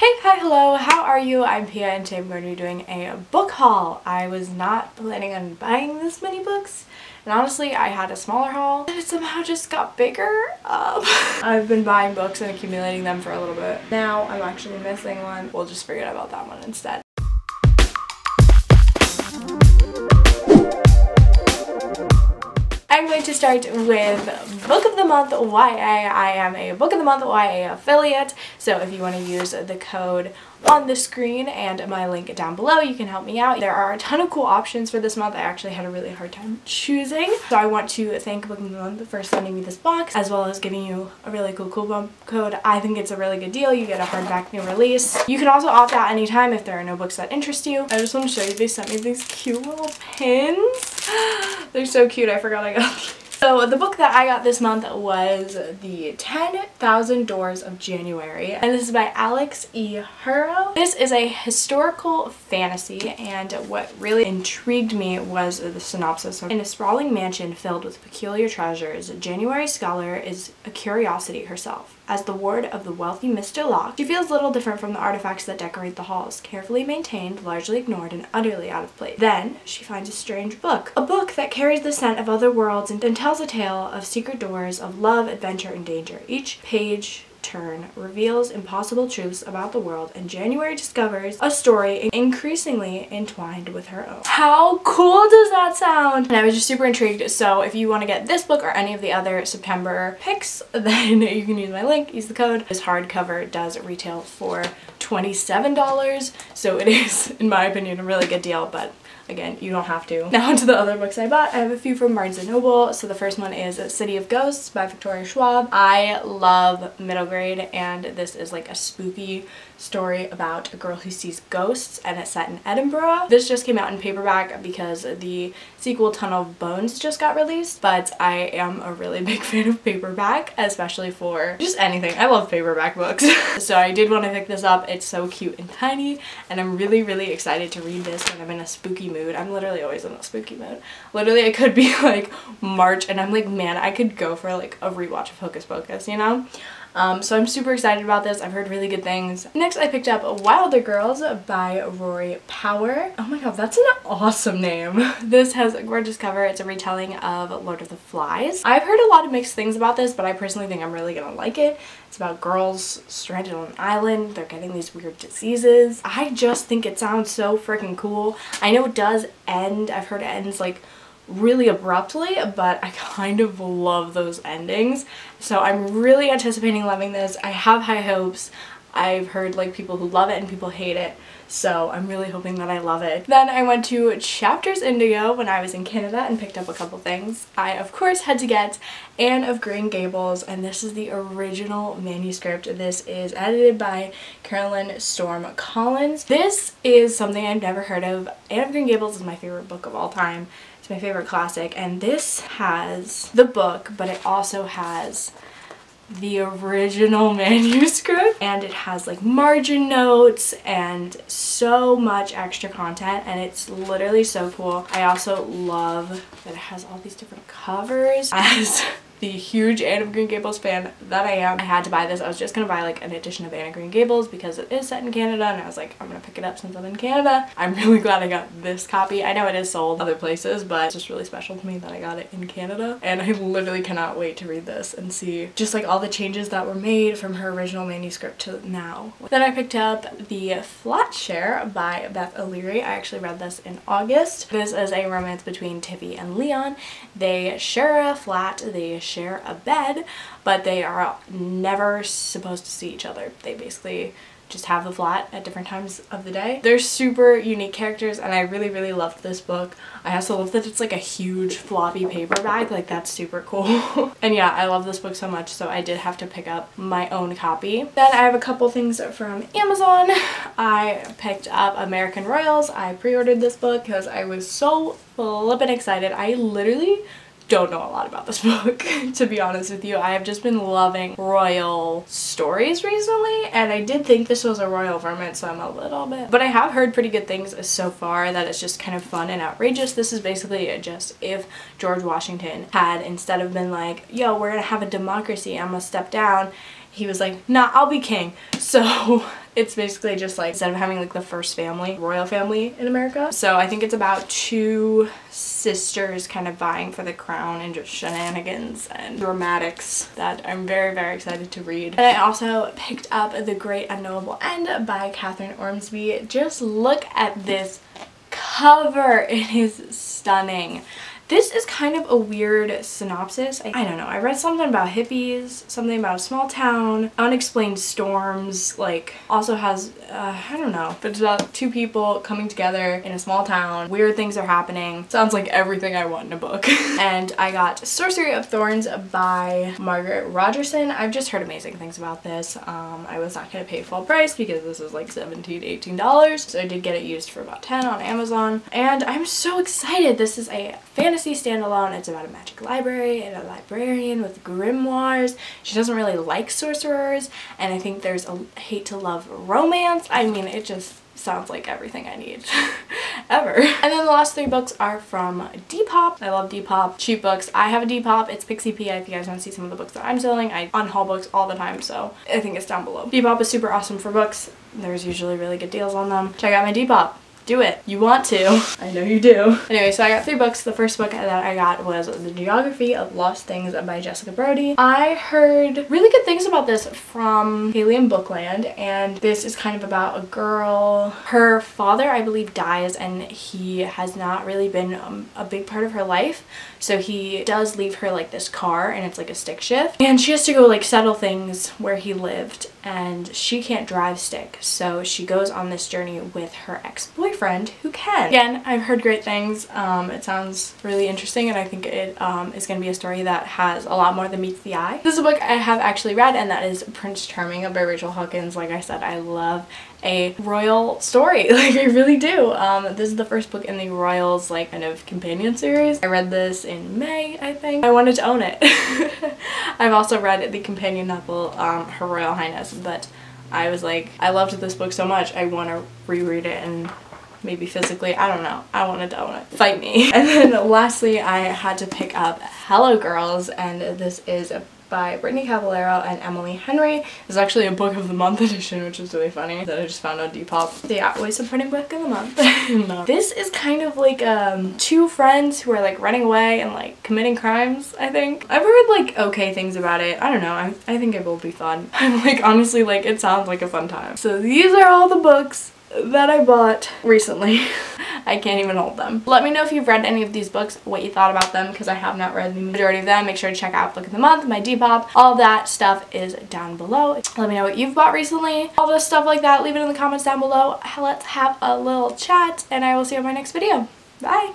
Hey, hi, hello, how are you? I'm Pia and today I'm going to be doing a book haul. I was not planning on buying this many books and honestly I had a smaller haul and it somehow just got bigger. I've been buying books and accumulating them for a little bit. Now I'm actually missing one. We'll just forget about that one instead. I'm going to start with Book of the Month YA. I am a Book of the Month YA affiliate, so if you want to use the code on the screen and my link down below, you can help me out. There are a ton of cool options for this month. I actually had a really hard time choosing, so I want to thank Book of the Month for sending me this box as well as giving you a really cool coupon code. I think it's a really good deal. You get a hardback new release. You can also opt out anytime if there are no books that interest you. I just want to show you, they sent me these cute little pins. They're so cute. I forgot I got these. So the book that I got this month was The 10,000 Doors of January, and this is by Alex E. Hurrow. This is a historical fantasy, and what really intrigued me was the synopsis. In a sprawling mansion filled with peculiar treasures, January Scholar is a curiosity herself. As the ward of the wealthy Mr. Locke, she feels little different from the artifacts that decorate the halls, carefully maintained, largely ignored, and utterly out of place. Then, she finds a strange book. A book that carries the scent of other worlds and tells a tale of secret doors, of love, adventure, and danger. Each page turn reveals impossible truths about the world, and January discovers a story increasingly entwined with her own. How cool does that sound? And I was just super intrigued, so if you want to get this book or any of the other September picks, then you can use my link, use the code. This hardcover does retail for $27, so it is, in my opinion, a really good deal, but again, you don't have to. Now onto the other books I bought. I have a few from Barnes & Noble. So the first one is City of Ghosts by Victoria Schwab. I love middle grade, and this is like a spooky story about a girl who sees ghosts, and it's set in Edinburgh. This just came out in paperback because the sequel Tunnel of Bones just got released, but I am a really big fan of paperback, especially for just anything. I love paperback books. So I did want to pick this up. It's so cute and tiny, and I'm really excited to read this when I'm in a spooky mood. I'm literally always in a spooky mood. Literally, it could be like March and I'm like, man, I could go for like a rewatch of Hocus Pocus, you know? So I'm super excited about this. I've heard really good things. Next, I picked up Wilder Girls by Rory Power. Oh my god, that's an awesome name. This has a gorgeous cover. It's a retelling of Lord of the Flies. I've heard a lot of mixed things about this, but I personally think I'm really gonna like it. It's about girls stranded on an island. They're getting these weird diseases. I just think it sounds so freaking cool. I know it does end. I've heard it ends like really abruptly, but I kind of love those endings. So I'm really anticipating loving this. I have high hopes. I've heard like people who love it and people hate it, so I'm really hoping that I love it. Then I went to Chapters Indigo when I was in Canada and picked up a couple things. I of course had to get Anne of Green Gables, and this is the original manuscript. This is edited by Carolyn Storm Collins. This is something I've never heard of. Anne of Green Gables is my favorite book of all time. It's my favorite classic, and this has the book, but it also has the original manuscript, and it has like margin notes and so much extra content, and it's literally so cool. I also love that it has all these different covers. As the huge Anne of Green Gables fan that I am, I had to buy this. I was just gonna buy like an edition of Anne of Green Gables because it is set in Canada, and I was like, I'm gonna pick it up since I'm in Canada. I'm really glad I got this copy. I know it is sold other places, but it's just really special to me that I got it in Canada, and I literally cannot wait to read this and see just like all the changes that were made from her original manuscript to now. Then I picked up the Flatshare by Beth O'Leary. I actually read this in August. This is a romance between Tiffy and Leon. They share a flat, they share a bed, but they are never supposed to see each other. They basically just have the flat at different times of the day. They're super unique characters, and I really loved this book. I also love that it's like a huge floppy paperback. Like, that's super cool. And yeah, I love this book so much, so I did have to pick up my own copy. Then I have a couple things from Amazon. I picked up American Royals. I pre-ordered this book because I was so flippin' excited. I literally don't know a lot about this book, to be honest with you. I have just been loving royal stories recently, and I did think this was a royal romance, so I'm a little bit, but I have heard pretty good things so far, that it's just kind of fun and outrageous. This is basically just if George Washington had, instead of been like, yo, we're gonna have a democracy, I'm gonna step down he was like, nah, I'll be king. So it's basically just like, instead of having like the first family, royal family in America. So I think it's about two sisters kind of vying for the crown and just shenanigans and dramatics that I'm very, very excited to read. And I also picked up The Great Unknowable End by Catherine Ormsby. Just look at this cover. It is stunning. This is kind of a weird synopsis. I don't know. I read something about hippies, something about a small town, unexplained storms, like also has, I don't know, but it's about two people coming together in a small town. Weird things are happening. Sounds like everything I want in a book. And I got Sorcery of Thorns by Margaret Rogerson. I've just heard amazing things about this. I was not going to pay full price because this is like $17 to $18. So I did get it used for about $10 on Amazon. And I'm so excited. This is a fantasy standalone. It's about a magic library and a librarian with grimoires. She doesn't really like sorcerers, and I think there's a hate to love romance. I mean, it just sounds like everything I need ever. And then the last three books are from Depop. I love Depop. Cheap books. I have a Depop. It's Pixie Pia if you guys want to see some of the books that I'm selling. I unhaul books all the time, so I think it's down below. Depop is super awesome for books. There's usually really good deals on them. Check out my Depop. Do it. You want to. I know you do. Anyway, so I got three books. The first book that I got was The Geography of Lost Things by Jessica Brody. I heard really good things about this from Alien Bookland, and this is kind of about a girl. Her father, I believe, dies, and he has not really been a big part of her life. So he does leave her like this car, and it's like a stick shift, and she has to go like settle things where he lived, and she can't drive stick, so she goes on this journey with her ex-boyfriend who can. Again, I've heard great things. It sounds really interesting, and I think it is going to be a story that has a lot more than meets the eye. This is a book I have actually read, and that is Prince Charming by Rachel Hawkins. Like I said, I love a royal story. Like, I really do. This is the first book in the Royals like kind of companion series. I read this in May, I think. I wanted to own it. I've also read the companion novel, Her Royal Highness, but I was like, I loved this book so much, I want to reread it and maybe physically, I don't know. I wanted to own it. Fight me. And then lastly, I had to pick up Hello Girls, and this is by Brittany Cavallero and Emily Henry. It's actually a book of the month edition, which is really funny that I just found on Depop. They are always supporting book of the month. No. This is kind of like two friends who are like running away and like committing crimes, I think. I've heard like okay things about it. I don't know. I think it will be fun. I'm like, honestly, like it sounds like a fun time. So these are all the books that I bought recently. I can't even hold them. Let me know if you've read any of these books, what you thought about them, because I have not read the majority of them. Make sure to check out Book of the Month, my Depop. All that stuff is down below. Let me know what you've bought recently. All this stuff like that, leave it in the comments down below. Let's have a little chat, and I will see you in my next video. Bye!